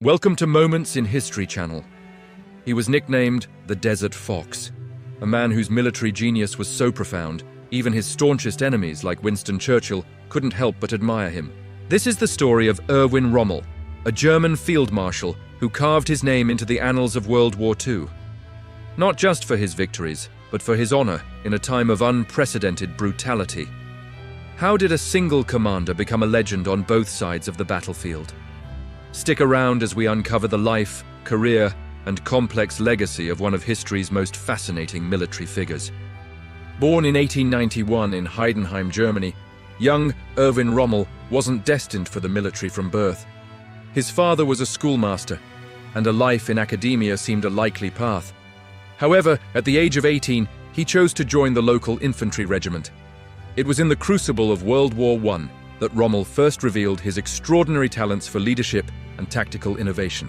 Welcome to Moments in History Channel. He was nicknamed the Desert Fox, a man whose military genius was so profound, even his staunchest enemies like Winston Churchill couldn't help but admire him. This is the story of Erwin Rommel, a German field marshal who carved his name into the annals of World War II. Not just for his victories, but for his honor in a time of unprecedented brutality. How did a single commander become a legend on both sides of the battlefield? Stick around as we uncover the life, career, and complex legacy of one of history's most fascinating military figures. Born in 1891 in Heidenheim, Germany, young Erwin Rommel wasn't destined for the military from birth. His father was a schoolmaster, and a life in academia seemed a likely path. However, at the age of 18, he chose to join the local infantry regiment. It was in the crucible of World War I that Rommel first revealed his extraordinary talents for leadership and tactical innovation.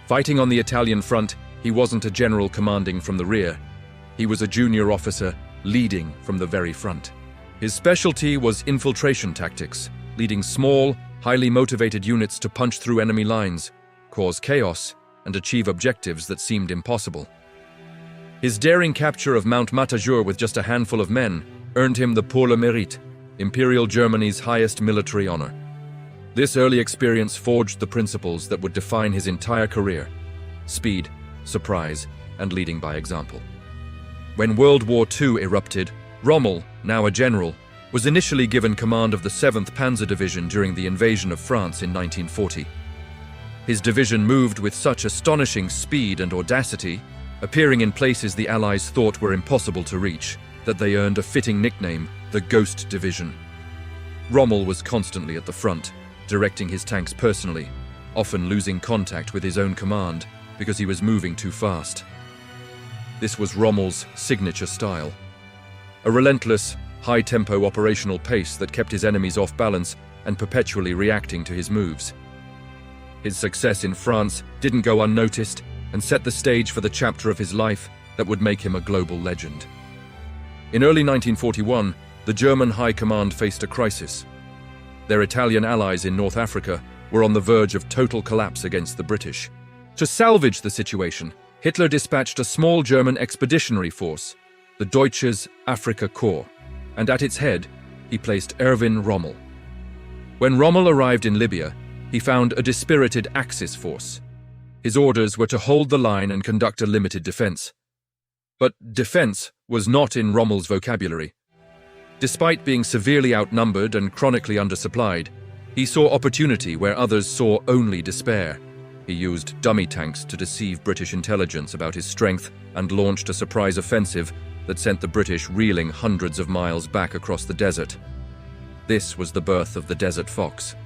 Fighting on the Italian front, he wasn't a general commanding from the rear. He was a junior officer leading from the very front. His specialty was infiltration tactics, leading small, highly motivated units to punch through enemy lines, cause chaos, and achieve objectives that seemed impossible. His daring capture of Mount Matajur with just a handful of men earned him the Pour le Mérite, Imperial Germany's highest military honor. This early experience forged the principles that would define his entire career: speed, surprise, and leading by example. When World War II erupted, Rommel, now a general, was initially given command of the 7th Panzer Division during the invasion of France in 1940. His division moved with such astonishing speed and audacity, appearing in places the Allies thought were impossible to reach, that they earned a fitting nickname, the Ghost Division. Rommel was constantly at the front, directing his tanks personally, often losing contact with his own command because he was moving too fast. This was Rommel's signature style, a relentless, high-tempo operational pace that kept his enemies off balance and perpetually reacting to his moves. His success in France didn't go unnoticed and set the stage for the chapter of his life that would make him a global legend. In early 1941, the German High Command faced a crisis. Their Italian allies in North Africa were on the verge of total collapse against the British. To salvage the situation, Hitler dispatched a small German expeditionary force, the Deutsches Afrika Korps, and at its head, he placed Erwin Rommel. When Rommel arrived in Libya, he found a dispirited Axis force. His orders were to hold the line and conduct a limited defense. But defense was not in Rommel's vocabulary. Despite being severely outnumbered and chronically undersupplied, he saw opportunity where others saw only despair. He used dummy tanks to deceive British intelligence about his strength and launched a surprise offensive that sent the British reeling hundreds of miles back across the desert. This was the birth of the Desert Fox.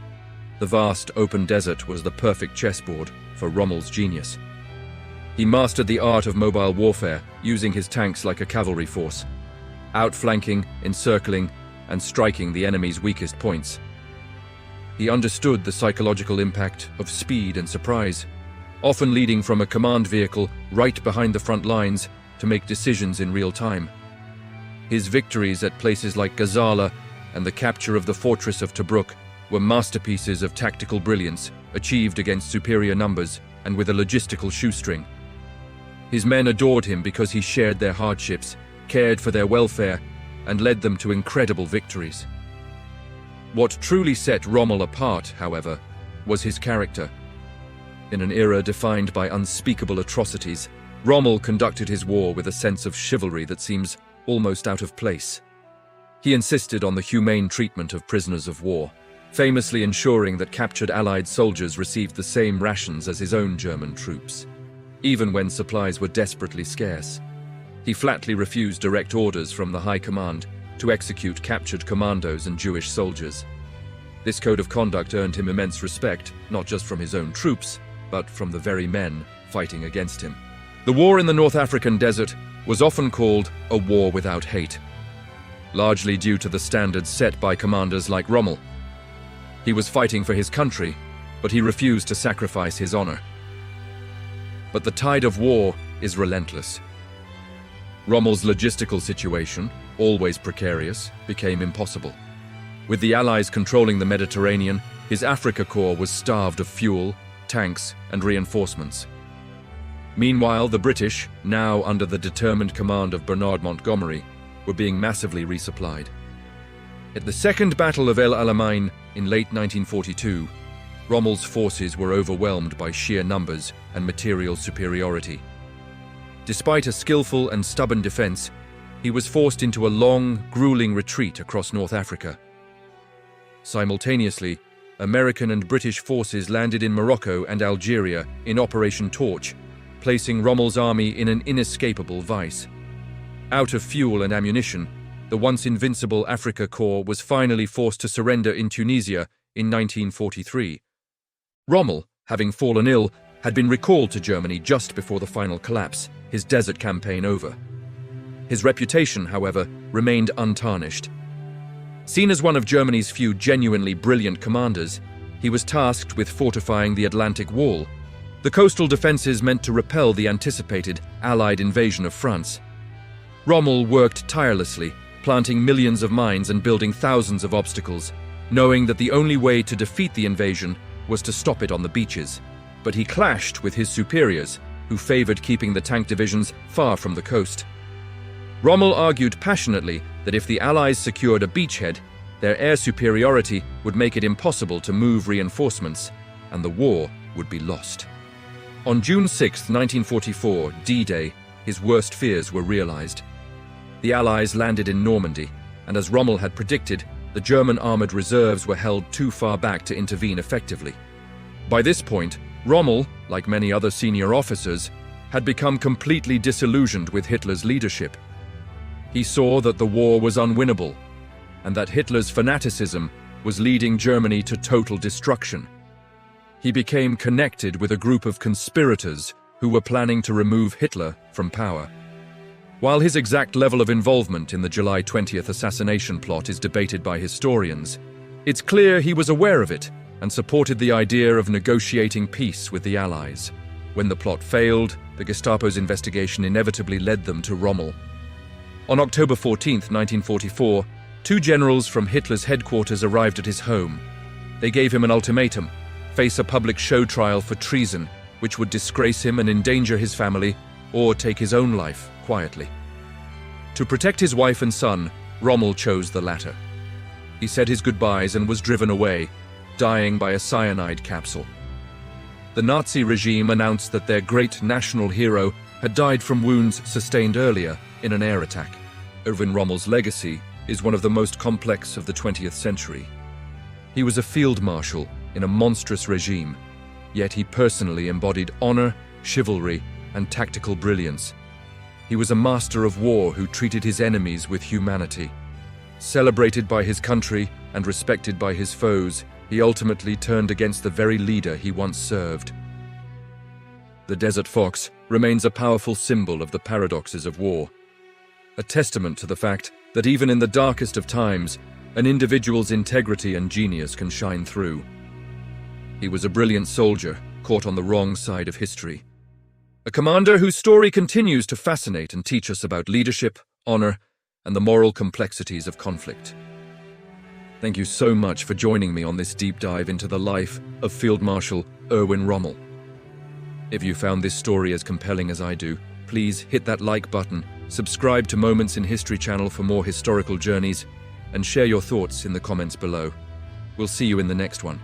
The vast open desert was the perfect chessboard for Rommel's genius. He mastered the art of mobile warfare, using his tanks like a cavalry force, outflanking, encircling, and striking the enemy's weakest points. He understood the psychological impact of speed and surprise, often leading from a command vehicle right behind the front lines to make decisions in real time. His victories at places like Gazala and the capture of the fortress of Tobruk were masterpieces of tactical brilliance achieved against superior numbers and with a logistical shoestring. His men adored him because he shared their hardships, cared for their welfare, and led them to incredible victories. What truly set Rommel apart, however, was his character. In an era defined by unspeakable atrocities, Rommel conducted his war with a sense of chivalry that seems almost out of place. He insisted on the humane treatment of prisoners of war, famously ensuring that captured Allied soldiers received the same rations as his own German troops, even when supplies were desperately scarce. He flatly refused direct orders from the High Command to execute captured commandos and Jewish soldiers. This code of conduct earned him immense respect, not just from his own troops, but from the very men fighting against him. The war in the North African desert was often called a war without hate, largely due to the standards set by commanders like Rommel. He was fighting for his country, but he refused to sacrifice his honor. But the tide of war is relentless. Rommel's logistical situation, always precarious, became impossible. With the Allies controlling the Mediterranean, his Afrika Korps was starved of fuel, tanks, and reinforcements. Meanwhile, the British, now under the determined command of Bernard Montgomery, were being massively resupplied. At the Second Battle of El Alamein in late 1942, Rommel's forces were overwhelmed by sheer numbers and material superiority. Despite a skillful and stubborn defense, he was forced into a long, grueling retreat across North Africa. Simultaneously, American and British forces landed in Morocco and Algeria in Operation Torch, placing Rommel's army in an inescapable vice. Out of fuel and ammunition, the once invincible Afrika Korps was finally forced to surrender in Tunisia in 1943. Rommel, having fallen ill, had been recalled to Germany just before the final collapse, his desert campaign over. His reputation, however, remained untarnished. Seen as one of Germany's few genuinely brilliant commanders, he was tasked with fortifying the Atlantic Wall, the coastal defenses meant to repel the anticipated Allied invasion of France. Rommel worked tirelessly, planting millions of mines and building thousands of obstacles, knowing that the only way to defeat the invasion was to stop it on the beaches. But he clashed with his superiors, who favored keeping the tank divisions far from the coast. Rommel argued passionately that if the Allies secured a beachhead, their air superiority would make it impossible to move reinforcements, and the war would be lost. On June 6, 1944, D-Day, his worst fears were realized. The Allies landed in Normandy, and as Rommel had predicted, the German armored reserves were held too far back to intervene effectively. By this point, Rommel, like many other senior officers, had become completely disillusioned with Hitler's leadership. He saw that the war was unwinnable, and that Hitler's fanaticism was leading Germany to total destruction. He became connected with a group of conspirators who were planning to remove Hitler from power. While his exact level of involvement in the July 20th assassination plot is debated by historians, it's clear he was aware of it and supported the idea of negotiating peace with the Allies. When the plot failed, the Gestapo's investigation inevitably led them to Rommel. On October 14, 1944, two generals from Hitler's headquarters arrived at his home. They gave him an ultimatum: face a public show trial for treason, which would disgrace him and endanger his family, or take his own life quietly. To protect his wife and son, Rommel chose the latter. He said his goodbyes and was driven away, dying by a cyanide capsule. The Nazi regime announced that their great national hero had died from wounds sustained earlier in an air attack. Erwin Rommel's legacy is one of the most complex of the 20th century. He was a field marshal in a monstrous regime, yet he personally embodied honor, chivalry, and tactical brilliance. He was a master of war who treated his enemies with humanity. Celebrated by his country and respected by his foes, he ultimately turned against the very leader he once served. The Desert Fox remains a powerful symbol of the paradoxes of war, a testament to the fact that even in the darkest of times, an individual's integrity and genius can shine through. He was a brilliant soldier caught on the wrong side of history. A commander whose story continues to fascinate and teach us about leadership, honor, and the moral complexities of conflict. Thank you so much for joining me on this deep dive into the life of Field Marshal Erwin Rommel. If you found this story as compelling as I do, please hit that like button, subscribe to Moments in History channel for more historical journeys, and share your thoughts in the comments below. We'll see you in the next one.